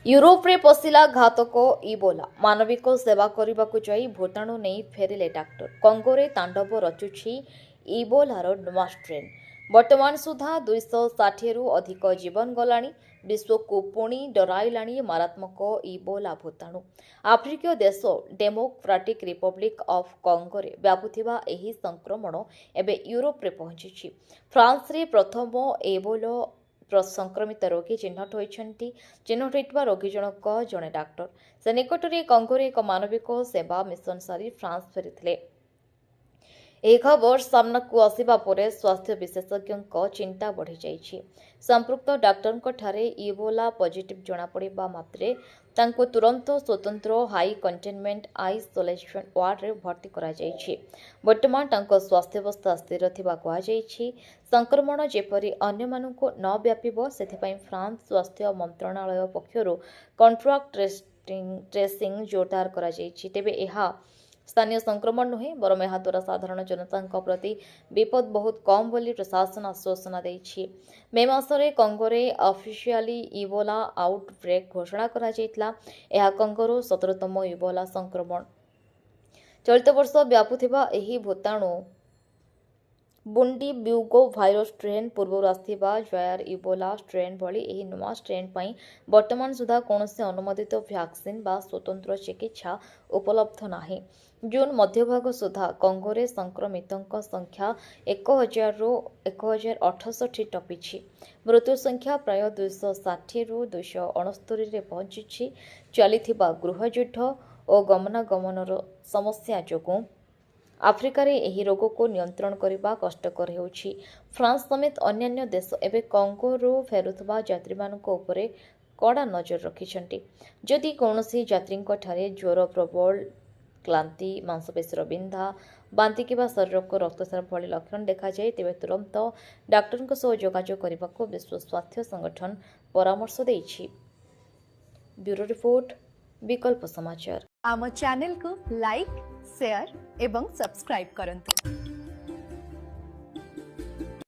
Europe रे पशिला घातक Ebola मानविक सेवा करने जाई भूताणु नहीं फेरिले डाक्टर कंगोरे तांडव रचुछि इबोलार नुआ स्ट्रेन वर्तमान सुधा 260 रु अधिक जीवन गलानी विश्व को पुणी डराइलाणी मारात्मक इबोला भूताणु आफ्रिकीय देश डेमोक्रेटिक रिपब्लिक ऑफ कंगोरे व्यापुथिबा एही संक्रमण एबे यूरोप रे पहुंची फ्रांस रे प्रथम इबोला संक्रमित रोगी चिह्नट होती चिह्नट होता रोगी जनक जड़े डाक्टर से निकटरे कंगोरे एक मानविक सेवा मिशन सारी फ्रांस फेरी ଏହି ଖବର ସାମ୍ନାକୁ ଆସିବା ପରେ ସ୍ୱାସ୍ଥ୍ୟ ବିଶେଷଜ୍ଞଙ୍କ ଚିନ୍ତା ବଢ଼ିଯାଇଛି। ସମ୍ପୃକ୍ତ ଡାକ୍ତରଙ୍କଠାରେ ଇବୋଲା ପଜିଟିଭ୍ ଜଣାପଡ଼ିବା ମାତ୍ରେ ତାଙ୍କୁ ତୁରନ୍ତ ସ୍ୱତନ୍ତ୍ର ହାଇ କଣ୍ଟେନମେଣ୍ଟ ଆଇସୋଲେସନ୍ ୱାର୍ଡରେ ଭର୍ତ୍ତି କରାଯାଇଛି। ବର୍ତ୍ତମାନ ତାଙ୍କ ସ୍ୱାସ୍ଥ୍ୟାବସ୍ଥା ସ୍ଥିର ଥିବା କୁହାଯାଇଛି। ସଂକ୍ରମଣ ଯେପରି ଅନ୍ୟମାନଙ୍କୁ ନ ବ୍ୟାପିବ ସେଥିପାଇଁ ଫ୍ରାନ୍ସ ସ୍ୱାସ୍ଥ୍ୟ ମନ୍ତ୍ରଣାଳୟ ପକ୍ଷରୁ କଣ୍ଟ୍ରାକ୍ଟ ଟ୍ରେସିଂ ଜୋରଦାର କରାଯାଇଛି। ତେବେ ଏହା ସ୍ଥାନୀୟ ସଂକ୍ରମଣ ନୁହେଁ ବରଂ ଏହାଦ୍ୱାରା ସାଧାରଣ ଜନତାଙ୍କ ପ୍ରତି ବିପଦ ବହୁତ କମ୍ ବୋଲି ପ୍ରଶାସନ ଆଶ୍ୱାସନା ଦେଇଛି। ମେ ମାସରେ କଙ୍ଗୋରେ ଅଫିସିଆଲି ଇବୋଲା ଆଉଟବ୍ରେକ୍ ଘୋଷଣା କରାଯାଇଥିଲା। ଏହା କଙ୍ଗୋର 17ତମ ଇବୋଲା ସଂକ୍ରମଣ। ଚଳିତ ବର୍ଷ ବ୍ୟାପୁଥିବା ଏହି ଭୂତାଣୁ ବୁଣ୍ଡି ବ୍ୟୁଗୋ ଭାଇରସ୍ ଷ୍ଟ୍ରେନ୍ ପୂର୍ବରୁ ଆସିଥିବା ଜାୟାର ଇବୋଲା ଷ୍ଟ୍ରେନ୍ ଭଳି ଏହି ନୂଆ ଷ୍ଟ୍ରେନ୍ ପାଇଁ ବର୍ତ୍ତମାନ ସୁଦ୍ଧା କୌଣସି ଅନୁମୋଦିତ ଭ୍ୟାକ୍ସିନ୍ ବା ସ୍ୱତନ୍ତ୍ର ଚିକିତ୍ସା ଉପଲବ୍ଧ ନାହିଁ। ଜୁନ୍ ମଧ୍ୟଭାଗ ସୁଦ୍ଧା କଙ୍ଗୋରେ ସଂକ୍ରମିତଙ୍କ ସଂଖ୍ୟା 1000ରୁ 1068 ଟପିଛି। ମୃତ୍ୟୁ ସଂଖ୍ୟା ପ୍ରାୟ 260ରୁ 269ରେ ପହଞ୍ଚିଛି। ଚାଲିଥିବା ଗୃହଯୁଦ୍ଧ ଓ ଗମନାଗମନର ସମସ୍ୟା ଯୋଗୁଁ ଆଫ୍ରିକାରେ ଏହି ରୋଗକୁ ନିୟନ୍ତ୍ରଣ କରିବା କଷ୍ଟକର ହେଉଛି। ଫ୍ରାନ୍ସ ସମେତ ଅନ୍ୟାନ୍ୟ ଦେଶ ଏବେ କଙ୍ଗୋରୁ ଫେରୁଥିବା ଯାତ୍ରୀମାନଙ୍କ ଉପରେ କଡ଼ା ନଜର ରଖିଛନ୍ତି। ଯଦି କୌଣସି ଯାତ୍ରୀଙ୍କଠାରେ ଜ୍ୱର, ପ୍ରବଳ କ୍ଳାନ୍ତି, ମାଂସପେଶୀର ବିନ୍ଧା, ବାନ୍ତି କିମ୍ବା ଶରୀରକୁ ରକ୍ତସ୍ରାବ ଭଳି ଲକ୍ଷଣ ଦେଖାଯାଏ ତେବେ ତୁରନ୍ତ ଡାକ୍ତରଙ୍କ ସହ ଯୋଗାଯୋଗ କରିବାକୁ ବିଶ୍ୱ ସ୍ୱାସ୍ଥ୍ୟ ସଂଗଠନ ପରାମର୍ଶ ଦେଇଛି। ବ୍ୟୁରୋ ରିପୋର୍ଟ, विकल्प समाचार। आम चैनल को लाइक, शेयर एवं सब्सक्राइब करंतु।